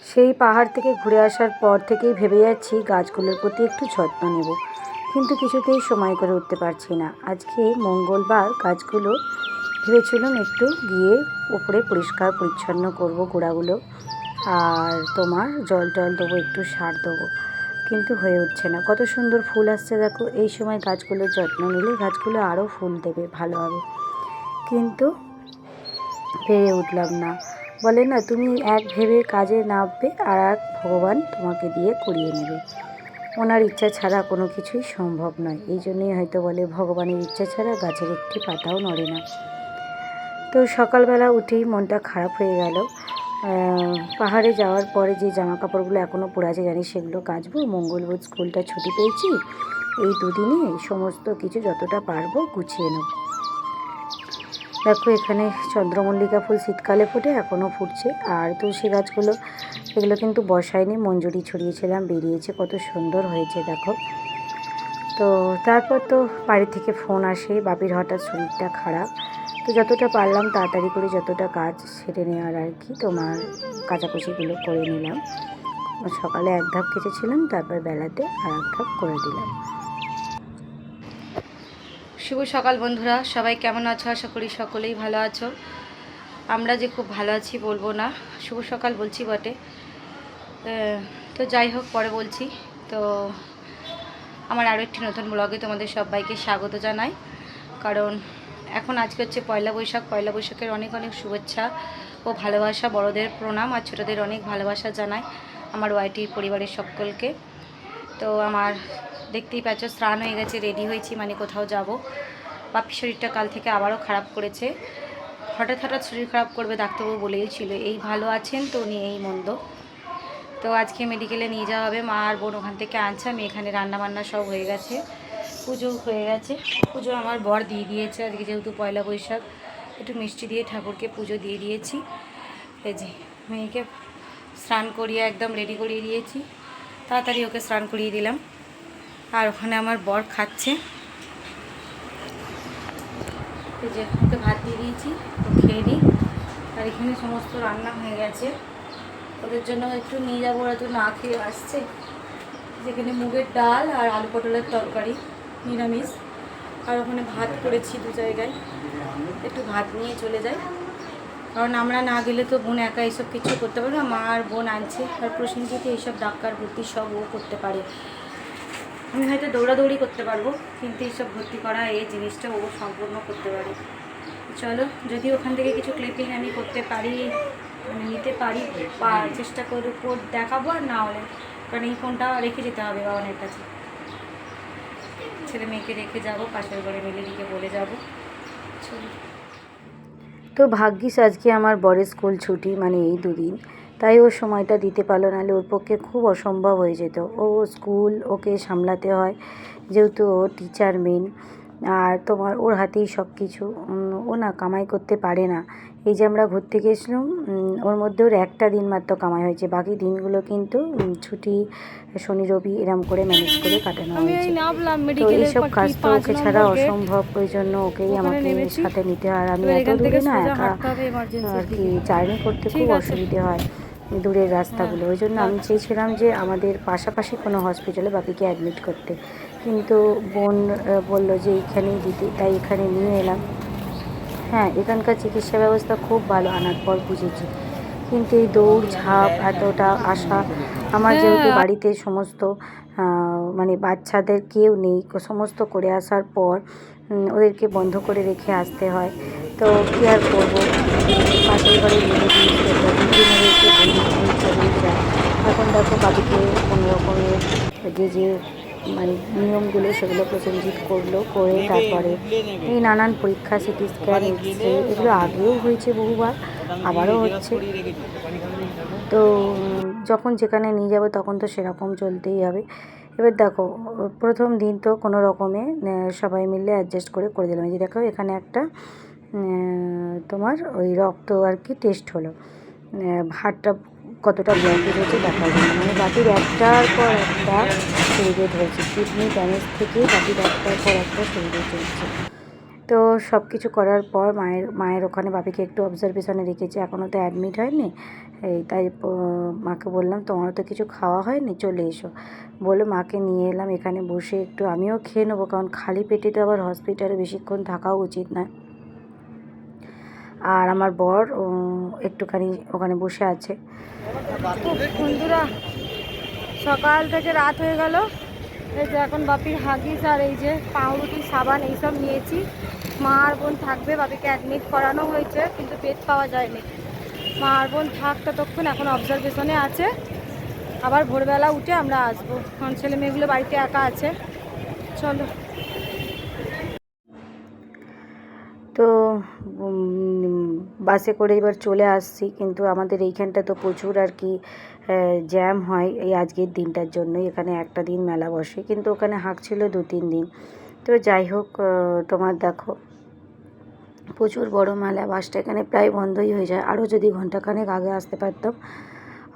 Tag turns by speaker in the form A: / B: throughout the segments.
A: সেই পাহাড় থেকে ঘুরে আসার পর থেকেই ভেবে যাচ্ছি গাছগুলোর প্রতি একটু যত্ন নেব, কিন্তু কিছুতেই সময় করে উঠতে পারছি না। আজকে মঙ্গলবার, গাছগুলো ভেবেছিলাম একটু গিয়ে উপরে পরিষ্কার পরিচ্ছন্ন করব গোড়াগুলো, আর তোমার জল টল দেবো, একটু সার দেবো, কিন্তু হয়ে উঠছে না। কত সুন্দর ফুল আসছে দেখো, এই সময় গাছগুলোর যত্ন নিলে গাছগুলো আরও ফুল দেবে, ভালো হবে, কিন্তু পেরে উঠলাম না। বলে না, তুমি এক ভেবে কাজে নামবে আর এক ভগবান তোমাকে দিয়ে করিয়ে নেবে। ওনার ইচ্ছা ছাড়া কোনো কিছুই সম্ভব নয়। এই জন্যই হয়তো বলে ভগবানের ইচ্ছা ছাড়া গাছের একটি পাতাও নড়ে না। তো সকালবেলা উঠেই মনটা খারাপ হয়ে গেল। পাহাড়ে যাওয়ার পরে যে জামা কাপড়গুলো এখনও পরে আছে জানি সেগুলো কাচবো। মঙ্গলবার স্কুলটা ছুটি পেয়েছি, এই দুদিনে সমস্ত কিছু যতটা পারবো গুছিয়ে নেব। দেখো এখানে চন্দ্রমল্লিকা ফুল শীতকালে ফোটে, এখনও ফুটছে। আর তুলসী গাছগুলো, এগুলো কিন্তু বসায়নি, মঞ্জুরি ছড়িয়েছিলাম, বেরিয়েছে, কত সুন্দর হয়েছে দেখো। তো তারপর তো বাড়ি থেকে ফোন আসে, বাপির হঠাৎ শরীরটা খারাপ। তো যতটা পারলাম তাড়াতাড়ি করে যতটা কাজ সেরে নেওয়ার আর কি, তোমার কাচাকুচিগুলো করে নিলাম। সকালে এক ধাপ কেচেছিলাম, তারপর বেলাতে আর এক ধাপ করে দিলাম।
B: শুভ সকাল বন্ধুরা, সবাই কেমন আছো? আশা করি সকলেই ভালো আছো। আমরা যে খুব ভালো আছি বলবো না, শুভ সকাল বলছি বটে। তো যাই হোক, পরে বলছি। তো আমার আরও একটি নতুন ব্লগে তোমাদের সবাইকে স্বাগত জানাই। কারণ এখন আজকে হচ্ছে পয়লা বৈশাখ। পয়লা বৈশাখের অনেক অনেক শুভেচ্ছা ও ভালোবাসা, বড়দের প্রণাম আর ছোটোদের অনেক ভালোবাসা জানাই আমার ওয়াইটি পরিবারের সকলকে। তো আমার দেখতেই পাচ্ছ স্নান হয়ে গেছে, রেডি হয়েছি, মানে কোথাও যাব। বাপির শরীরটা কাল থেকে আবারও খারাপ করেছে। হঠাৎ হঠাৎ শরীর খারাপ করবে, ডাক্তারবাবু বলেই ছিল। এই ভালো আছেন তো উনি, এই মন্দ। তো আজকে মেডিকেলে নিয়ে যাওয়া হবে, মা আর বোন ওখান থেকে আনছে। আমি এখানে রান্নাবান্না সব হয়ে গেছে, পুজো হয়ে গেছে। পুজো আমার বর দিয়ে দিয়েছে আজকে, যেহেতু পয়লা বৈশাখ, একটু মিষ্টি দিয়ে ঠাকুরকে পুজো দিয়ে দিয়েছি। এই যে মেয়েকে স্নান করিয়ে একদম রেডি করিয়ে দিয়েছি, তাড়াতাড়ি ওকে স্নান করিয়ে দিলাম। আর ওখানে আমার বর খাচ্ছে, এই যে ওকে ভাত দিয়ে দিয়েছি, তো খেয়ে নিই। আর এখানে সমস্ত রান্না হয়ে গেছে, ওদের জন্য একটু নিয়ে যাবো, ওরা তো না খেয়ে আসছে। যেখানে মুগের ডাল আর আলু পটলের তরকারি নিরামিষ, আর ওখানে ভাত করেছি দু জায়গায়, একটু ভাত নিয়ে চলে যাই। কারণ আমরা না গেলে তো বোন একা এইসব কিছু করতে পারবে না, মা আর বোন আনছে। আর প্রসেনজিতে এইসব ডাক্তার ভর্তি সব ও করতে পারে, আমি হয়তো দৌড়াদৌড়ি করতে পারবো, কিন্তু এইসব ভর্তি করা এই জিনিসটা ও সম্পূর্ণ করতে পারে। চলো, যদি ওখান থেকে কিছু ক্লিপিং আমি করতে পারি, মানে নিতে পারি, বা চেষ্টা করে দেখাবো। আর না হলে, কারণ এই ফোনটা রেখে যেতে হবে বাবানের কাছে, ছেলে মেয়েকে রেখে যাব, পাশের ঘরে মিলিদিকে বলে যাব। চলো।
A: তো ভাগ্যিস আজকে আমার বরের স্কুল ছুটি, মানে এই দুদিন, তাই ও সময়টা দিতে পারলো, নাহলে ওর পক্ষে খুব অসম্ভব হয়ে যেত। ও স্কুল ওকে সামলাতে হয়, যেহেতু ও টিচার মেন, আর তোমার ওর হাতেই সব কিছু। ও না কামাই করতে পারে না। এই যে আমরা ঘুরতে গেছিলাম, ওর মধ্যে ওর একটা দিন মাত্র কামাই হয়েছে, বাকি দিনগুলো কিন্তু ছুটি, শনি রবি এরম করে ম্যানেজ করে কাটানো হয়েছে। তো এইসব কাজ তো ওকে ছাড়া অসম্ভব, ওই জন্য ওকেই আমাকে সাথে নিতে হয়। আর আমি এত দূরে না একা আর কি জার্নি করতে খুব অসুবিধে হয়, দূরের রাস্তাগুলো। ওই জন্য আমি চেয়েছিলাম যে আমাদের পাশাপাশি কোনো হসপিটালে বাপিকে অ্যাডমিট করতে, কিন্তু বোন বলল যে এইখানেই দিতে, তাই এখানে নিয়ে এলাম। হ্যাঁ, এখানকার চিকিৎসা ব্যবস্থা খুব ভালো, আনার পর বুঝেছি। কিন্তু এই দৌড় ঝাঁপ এতটা আসা, আমার যেহেতু বাড়িতে সমস্ত মানে বাচ্চাদের কেউ নেই, সমস্ত করে আসার পর ওদেরকে বন্ধ করে রেখে আসতে হয়। তো কী আর করবো, পাশের ঘরে মেরে দিয়েছে, ওদেরকে যায়। এখন দেখো বাড়িতে কোনো রকমের যে মানে নিয়মগুলো সেগুলো প্রসেনজিৎ করলো, করে তারপরে এই নানান পরীক্ষা, সিটি স্ক্যান, এক্স-রে, এগুলো আগেও হয়েছে বহুবার, আবারও হচ্ছে। তো যখন যেখানে নিয়ে যাবো তখন তো সেরকম চলতেই হবে। এবার দেখো প্রথম দিন তো কোনো রকমে সবাই মিলে অ্যাডজাস্ট করে করে দিলাম। এই যে দেখো এখানে একটা তোমার ওই রক্ত আর কি টেস্ট হলো, হাড়টা কতটা ব্লকেজ হয়েছে দেখার জন্য, মানে বাকির একটার পর একটা শরীরে ধরেছে, কিডনি ড্যামেজ থেকে বাকির একটার পর একটা শরীরে চলছে। তো সব কিছু করার পর মায়ের ওখানে বাপিকে একটু অবজারভেশনে রেখেছি, এখনও তো অ্যাডমিট হয়নি। তাই মাকে বললাম তোমারও তো কিছু খাওয়া হয়নি, চলে এসো বলে মাকে নিয়ে এলাম। এখানে বসে একটু আমিও খেয়ে নেবো, কারণ খালি পেটে তো আবার হসপিটালে বেশিক্ষণ থাকাও উচিত নয়। আর আমার বর একটুখানি ওখানে বসে আছে।
B: বন্ধুরা, সকাল থেকে রাত হয়ে গেল। এই যে এখন বাপির হাগিস আর এই যে পাউরুটি, সাবান এইসব নিয়েছি। মা আর বোন থাকবে, বাপিকে অ্যাডমিট করানো হয়েছে কিন্তু বেড পাওয়া যায়নি। মা আর বোন থাক ততক্ষণ, এখন অবজারভেশনে আছে। আবার ভোরবেলা উঠে আমরা আসবো, কারণ ছেলে মেয়েগুলো বাড়িতে একা আছে। চলো।
A: তো বাসে করে এবার চলে আসছি, কিন্তু আমাদের এইখানটা তো প্রচুর আর কি জ্যাম হয় এই আজকের দিনটার জন্যই। এখানে একটা দিন মেলা বসে, কিন্তু ওখানে হাঁকছিল 2-3 দিন। তো যাই হোক, তোমার দেখো প্রচুর বড় মেলা, বাসটা এখানে প্রায় বন্ধই হয়ে যায়। আরও যদি ঘন্টাখানেক আগে আসতে পারতাম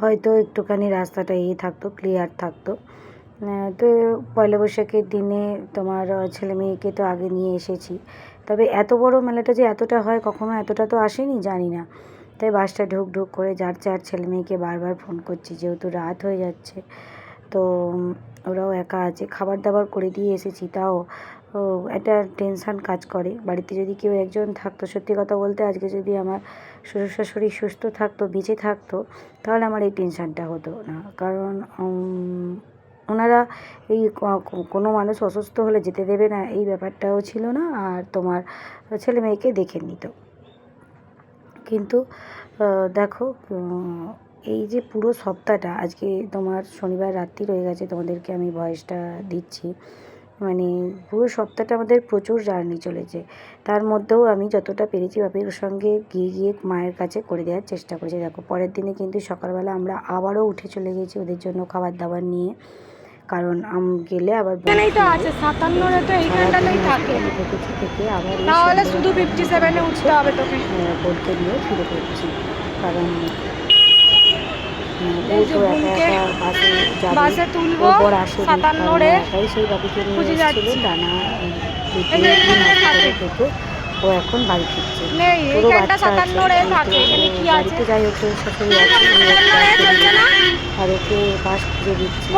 A: হয়তো একটুখানি রাস্তাটা থাকতো, ক্লিয়ার থাকতো। তো পয়লা বৈশাখের দিনে তোমার ছেলে মেয়েকে তো আগে নিয়ে এসেছি, তবে এত বড় মেলাটা যে এতটা হয় কখনো এতটা তো আসেনি, জানি না। তাই বাসটা ঢুক করে যার ছেলে মেয়েকে বারবার ফোন করছি, যেহেতু রাত হয়ে যাচ্ছে। তো ওরাও একা আছে, খাবার দাবার করে দিয়ে এসেছি, তাও একটা টেনশান কাজ করে। বাড়িতে যদি কেউ একজন থাকতো, সত্যি কথা বলতে আজকে যদি আমার শ্বশুর শাশুড়ি সুস্থ থাকতো, বেঁচে থাকতো, তাহলে আমার এই টেনশানটা হতো না। কারণ ওনারা এই কোনো মানুষ অসুস্থ হলে যেতে দেবে না এই ব্যাপারটাও ছিল না, আর তোমার ছেলে মেয়েকে দেখে নিত। কিন্তু দেখো, এই যে পুরো সপ্তাহটা, আজকে তোমার শনিবার রাত্রি রয়ে গেছে, তোমাদেরকে আমি ভয়েসটা দিচ্ছি, মানে পুরো সপ্তাহটা আমাদের প্রচুর জার্নি চলেছে। তার মধ্যেও আমি যতটা পেরেছি বাপির সঙ্গে গিয়ে মায়ের কাছে করে দেওয়ার চেষ্টা করেছি। দেখো পরের দিনে কিন্তু সকালবেলা আমরা আবারও উঠে চলে গেছি ওদের জন্য খাবার দাবার নিয়ে, কারণ গেলে আবার
B: এখানেই তো আছে 57-এ, তো এইখানটাতেই থাকে।
A: থেকে আবার
B: তাহলে শুধু 57-এ উঠতে হবে তোকে।
A: বলতে নিয়ে ফিরে পড়ছি, কারণ
B: এই যে বোনকে বাসে তুলবো 57-এ,
A: তাই সেই বাপিকে নিয়ে
B: খুঁজে
A: এসেছিল
B: যাচ্ছি।
A: টানা থেকে। ও এখন বাড়ি ফিরছে,
B: নেই,
A: পুরো
B: এইখানটা
A: বাচ্চা আছে,
B: 57-এ থাকে। এখানে কি আছে?
A: বাড়িতে যাই হোক ওর শাশুড়ি আছে, আর ওকে বাস খুঁজে দিচ্ছি।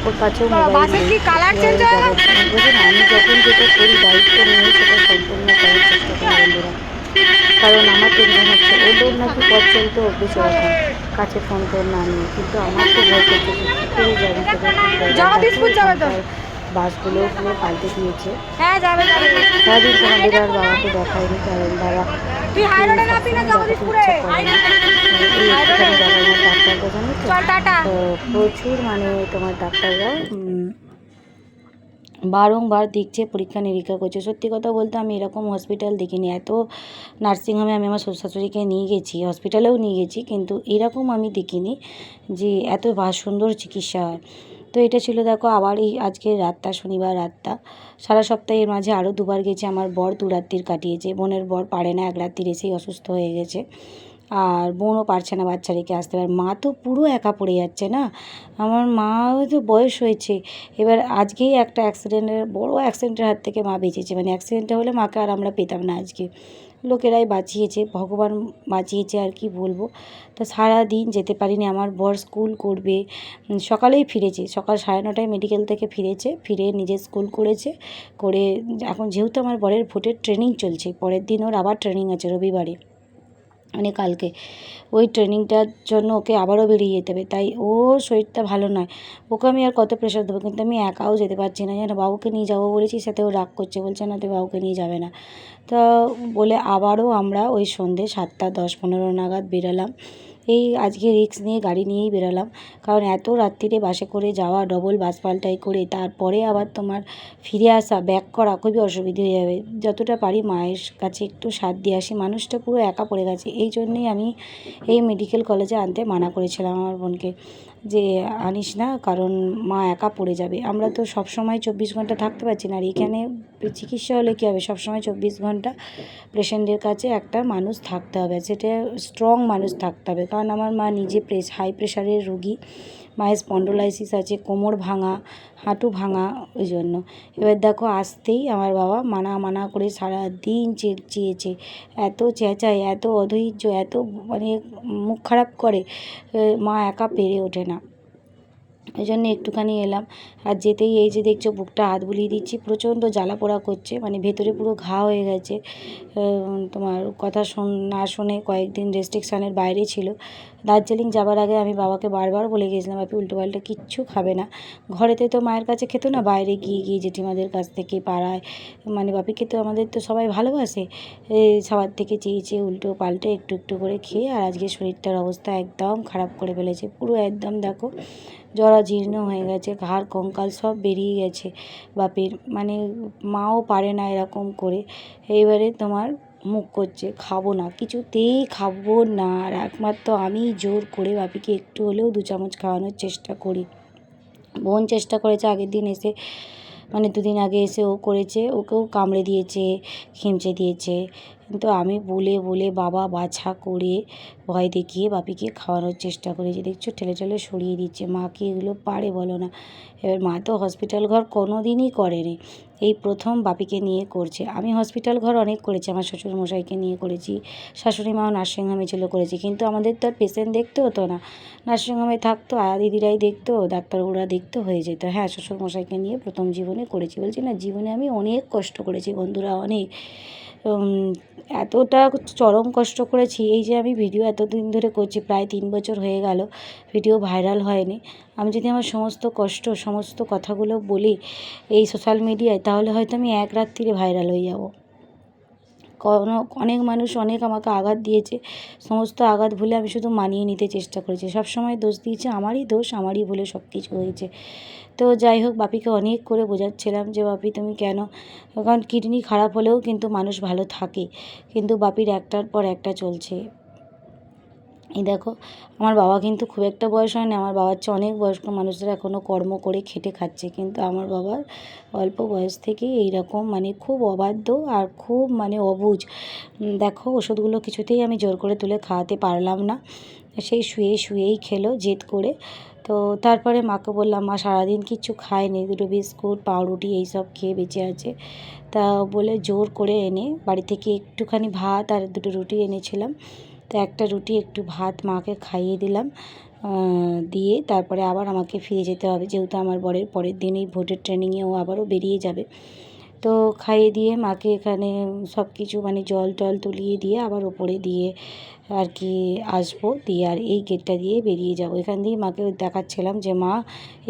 A: ওর কাছেও
B: বাসের কি কালার চেঞ্জ হয়ে গেছে?
A: আমি যখন যেটা করি দায়িত্ব নিয়ে সেটা সম্পূর্ণ করার চেষ্টা করি বন্ধুরা, কারণ আমার টেনশন হচ্ছে ওদের নাকি পথ চলতে অভ্যেস ওরকম, কাছে ফোন টোন না নিয়ে, কিন্তু আমার তো ভয় করছে যে কী করে যাবে,
B: জগদীশপুর যাবে তো?
A: বাসগুলো পুরো পাল্টে দিয়েছে।
B: হ্যাঁ যাবে।
A: সারাদিন তোমাদের আর বাবাকে দেখায়নি, কারণ বাবা
B: তুই হাই রোডে নামবি না জগদীশপুরে?
A: ডাক্তাররা জানো তো,
B: চল টাটা।
A: প্রচুর মানে তোমার ডাক্তাররা বারংবার দেখছে, পরীক্ষা নিরীক্ষা করছে। সত্যি কথা বলতে আমি এরকম হসপিটাল দেখিনি। এত নার্সিংহোমে আমি আমার শ্বশুর শাশুড়িকে নিয়ে গেছি, হসপিটালেও নিয়ে গেছি, কিন্তু এরকম আমি দেখিনি যে এত সুন্দর চিকিৎসা হয়। তো এটা ছিল দেখো আবার এই আজকের রাতটা, শনিবার রাতটা। সারা সপ্তাহের মাঝে আরও 2বার গেছে। আমার বর 2 রাত্রির কাটিয়েছে, বোনের বর পারে না, 1 রাত্রির এসেই অসুস্থ হয়ে গেছে, আর বোনও পারছে না বাচ্চা রেখে আসতে। এবার মা তো পুরো একা পড়ে যাচ্ছে না, আমার মাও তো বয়স হয়েছে। এবার আজকেই একটা বড় অ্যাক্সিডেন্টের হাত থেকে মা বেঁচেছে, মানে অ্যাক্সিডেন্টটা হলে মাকে আর আমরা পেতাম না আজকে। লোকেরাই বাঁচিয়েছে, ভগবান বাঁচিয়েছে, আর কি বলবো। তা সারা দিন যেতে পারিনি। আমার বর স্কুল করবে, সকালেই ফিরেছে, সকাল 9:30টায় মেডিকেল থেকে ফিরে নিজে স্কুল করে এখন যেহেতু আমার বরের ভোটের ট্রেনিং চলছে, পরের দিন ওর আবার ট্রেনিং আছে রবিবারে, মানে কালকে। ওই ট্রেনিংটার জন্য ওকে আবারও বেরিয়ে যেতে হবে, তাই ও শরীরটা ভালো নয়। ওকে আমি আর কত প্রেশার দেবো, কিন্তু আমি একাও যেতে পারছি না, যেন বাবুকে নিয়ে যাবো বলেছি, সাথেও রাগ করছে, বলছে না তুই বাবুকে নিয়ে যাবে না। তা বলে আবারও আমরা ওই সন্ধ্যে 7:10-15 নাগাদ বেরোলাম। এই আজকে রিস্ক নিয়ে গাড়ি নিয়েই বেরোলাম, কারণ এত রাত্রিরে বাসে করে যাওয়া, ডবল বাস পাল্টাই করে, তারপরে আবার তোমার ফিরে আসা, ব্যাক করা খুবই অসুবিধে হয়ে যাবে। যতটা পারি মায়ের কাছে একটু সাথ দিয়ে আসি, মানুষটা পুরো একা পড়ে গেছে। এই জন্যেই আমি এই মেডিকেল কলেজে আনতে মানা করেছিলাম আমার বোনকে, যে আনিস না, কারণ মা একা পড়ে যাবে। আমরা তো সবসময় 24 ঘন্টা থাকতে পারছি না, আর এখানে চিকিৎসা হলে কী হবে, সবসময় 24 ঘন্টা পেশেন্টের কাছে একটা মানুষ থাকতে হবে, সেটা স্ট্রং মানুষ থাকতে হবে। কারণ আমার মা নিজে হাই প্রেশারের রুগী, মায়ের স্পন্ডোলাইসিস আছে, কোমর ভাঙা, হাঁটু ভাঙা, ওই জন্য। এবার দেখো আসতেই আমার বাবা মানা করে সারাদিন চেঁচিয়েছে, এত চেঁচায়, এত অধৈর্য, এত মানে মুখ খারাপ করে, মা একা পেরে ওঠে না। ওই জন্য একটুখানি এলাম। আর যেতেই এই যে দেখছো বুকটা হাত বুলিয়ে দিচ্ছি, প্রচণ্ড জ্বালা পোড়া করছে, মানে ভেতরে পুরো ঘা হয়ে গেছে। তোমার কথা না শুনে কয়েকদিন রেস্ট্রিকশানের বাইরে ছিল। দার্জিলিং যাবার আগে আমি বাবাকে বারবার বলে গিয়েছিলাম, বাপি উল্টোপাল্টা কিচ্ছু খাবে না। ঘরেতে তো মায়ের কাছে খেতো না, বাইরে গিয়ে জেঠিমাদের কাছ থেকে, পাড়ায়, মানে বাপিকে তো আমাদের তো সবাই ভালোবাসে, সবার থেকে চেয়ে উল্টো পাল্টে একটু করে খেয়ে, আর আজকে শরীরটার অবস্থা একদম খারাপ করে ফেলেছে, পুরো একদম দেখো জরাজীর্ণ হয়ে গেছে, ঘাড় কঙ্কাল সব বেরিয়ে গেছে বাপির, মানে মাও পারে না এরকম করে। এইবারে তোমার মুখ করছে খাবো না, কিছুতেই খাবো না, আর একমাত্র আমি জোর করে বাপিকে একটু হলেও 2 চামচ খাওয়ানোর চেষ্টা করি। বোন চেষ্টা করেছে আগের দিন এসে, মানে 2 দিন আগে এসে ও করেছে, ওকেও কামড়ে দিয়েছে, খিমচে দিয়েছে, কিন্তু আমি বলে বাবা বাছা করে ভয় দেখিয়ে বাপিকে খাওয়ানোর চেষ্টা করেছি। দেখছো ঠেলে সরিয়ে দিচ্ছে, মা কি এগুলো পারে বলো না? এবার মা তো হসপিটাল ঘর কোনো দিনই করেনি, এই প্রথম বাপিকে নিয়ে করছে। আমি হসপিটাল ঘর অনেক করেছি, আমার শ্বশুরমশাইকে নিয়ে করেছি, শাশুড়ি মাও নার্সিংহোমে ছিল করেছি, কিন্তু আমাদের তো আর পেশেন্ট দেখতে হতো না, নার্সিংহোমে থাকতো, আয়া দিদিরাই দেখতো, ডাক্তারবাবুরা দেখতো, হয়ে যেত। হ্যাঁ, শ্বশুরমশাইকে নিয়ে প্রথম জীবনে করেছি, বলছি না জীবনে আমি অনেক কষ্ট করেছি বন্ধুরা, অনেক, এতটা চরম কষ্ট করেছি। এই যে আমি ভিডিও এতদিন ধরে করছি, প্রায় 3 বছর হয়ে গেল, ভিডিও ভাইরাল হয়নি। আমি যদি আমার সমস্ত কষ্ট, সমস্ত কথাগুলো বলি এই সোশ্যাল মিডিয়ায়, তাহলে হয়তো আমি এক রাত্রিরে ভাইরাল হয়ে যাব। অনেক মানুষ অনেক আমাকে আঘাত দিয়েছে, সমস্ত আঘাত ভুলে আমি শুধু মানিয়ে নিতে চেষ্টা করেছি, সবসময় দোষ দিয়েছে, আমারই দোষ, আমারই ভুলে সব কিছু হয়েছে। তো যাই হোক, বাপিকে অনেক করে বোঝাচ্ছিলাম যে বাপি তুমি কেন, কারণ কিডনি খারাপ হলেও কিন্তু মানুষ ভালো থাকে, কিন্তু বাপির একটার পর একটা চলছে। এই দেখো আমার বাবা কিন্তু খুব একটা বয়স হয় না, আমার বাবার চেয়ে অনেক বয়স্ক মানুষরা এখনও কর্ম করে খেটে খাচ্ছে, কিন্তু আমার বাবার অল্প বয়স থেকেই এইরকম, মানে খুব অবাধ্য আর খুব মানে অবুঝ। দেখো ওষুধগুলো কিছুতেই আমি জোর করে তুলে খাওয়াতে পারলাম না, সেই শুয়েই খেলো জেদ করে। তো তারপরে মাকে বললাম, মা সারাদিন কিচ্ছু খায়নি, 2 বিস্কুট পাউরুটি এইসব খেয়ে বেঁচে আছে। তা বলে জোর করে এনে বাড়ি থেকে একটুখানি ভাত আর 2 রুটি এনেছিলাম, তো একটা রুটি একটু ভাত মাকে খাইয়ে দিলাম, দিয়ে তারপরে আবার আমাকে ফিরে যেতে হবে, যেহেতু আমার বরের পরের দিনই ভোটের ট্রেনিংয়ে ও আবারও বেরিয়ে যাবে। তো খাইয়ে দিয়ে মাকে এখানে সব কিছু মানে জল টল তুলিয়ে দিয়ে আবার ওপরে দিয়ে আর কি আসবো, দিয়ে আর এই গেটটা দিয়ে বেরিয়ে যাব। এখান দিয়ে মাকে দেখাচ্ছিলাম যে মা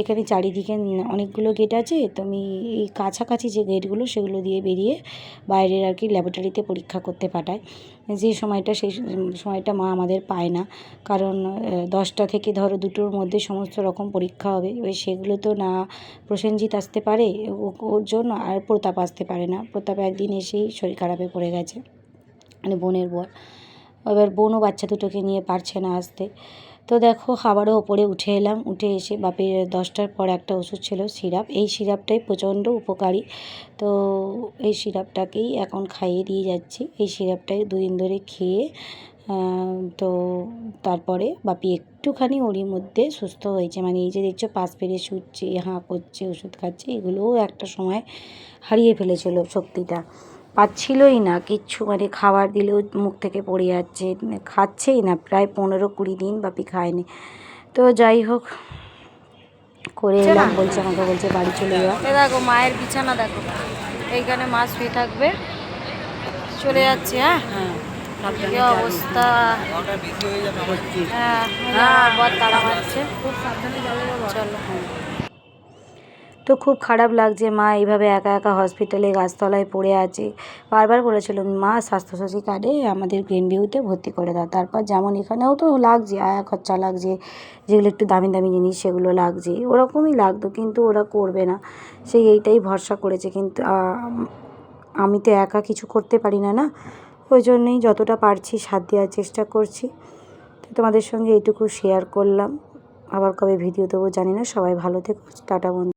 A: এখানে চারিদিকে অনেকগুলো গেট আছে, তুমি এই কাছাকাছি যে গেটগুলো সেগুলো দিয়ে বেরিয়ে বাইরের আর কি ল্যাবরেটরিতে পরীক্ষা করতে পাঠায়, যে সময়টা সেই সময়টা মা আমাদের পায় না, কারণ 10টা থেকে ধরো 2টোর মধ্যে সমস্ত রকম পরীক্ষা হবে, এবার সেগুলো তো না প্রসেনজিৎ আসতে পারে ওর জন্য, আর প্রতাপ আসতে পারে না, প্রতাপ একদিন এসেই শরীর খারাপে পড়ে গেছে, মানে বোনের বর, এবার বোনও বাচ্চা দুটোকে নিয়ে পারছে না আসতে। তো দেখো আবারও ওপরে উঠে এলাম, উঠে এসে বাপের 10টার পর একটা ওষুধ ছিল সিরাপ, এই সিরাপটাই প্রচণ্ড উপকারী, তো এই সিরাপটাকেই এখন খাইয়ে দিয়ে যাচ্ছি, এই সিরাপটাই 2 দিন ধরে খেয়ে তো তারপরে বাপি একটুখানি ওরই মধ্যে সুস্থ হয়েছে, মানে এই যে দেখছো পাশ ফিরে শুচ্ছে, হাঁ করছে, ওষুধ খাচ্ছে, এগুলোও একটা সময় হারিয়ে ফেলেছিল শক্তিটা, পাচ্ছিলই না কিচ্ছু, মানে খাবার দিলেও মুখ থেকে পড়ে যাচ্ছে, খাচ্ছেই না, প্রায় 15-20 দিন বাপি খায়নি। তো যাই হোক করে এলাম, বলছে আমাকে বলছে বাড়ি চলে যাওয়া।
B: দেখো মায়ের বিছানা দেখো, এইখানে মা শুয়ে থাকবে, চলে যাচ্ছে। হ্যাঁ কি অবস্থা, হ্যাঁ আমার বর তাড়া মারছে, খুব সাবধানে যাবে বাবা, চলো।
A: তো খুব খারাপ লাগছে, মা এইভাবে একা একা হসপিটালে গাছতলায় পড়ে আছে, বারবার বলেছিল মা স্বাস্থ্যসাথী কার্ডে আমাদের গ্রিন ভিউতে ভর্তি করে দাও, তারপর যেমন এখানেও তো লাগছে আয়া খরচা লাগছে, যেগুলো একটু দামি দামি জিনিস সেগুলো লাগছে, ওরকমই লাগতো, কিন্তু ওরা করবে না, সেই এইটাই ভরসা করেছে, কিন্তু আমি তো একা কিছু করতে পারি না, না, ওই জন্যই যতটা পারছি সাথ দেওয়ার চেষ্টা করছি। তো তোমাদের সঙ্গে এইটুকু শেয়ার করলাম, আবার কবে ভিডিও দেবো জানি না, সবাই ভালো থেকো, টাটা বন্ধু।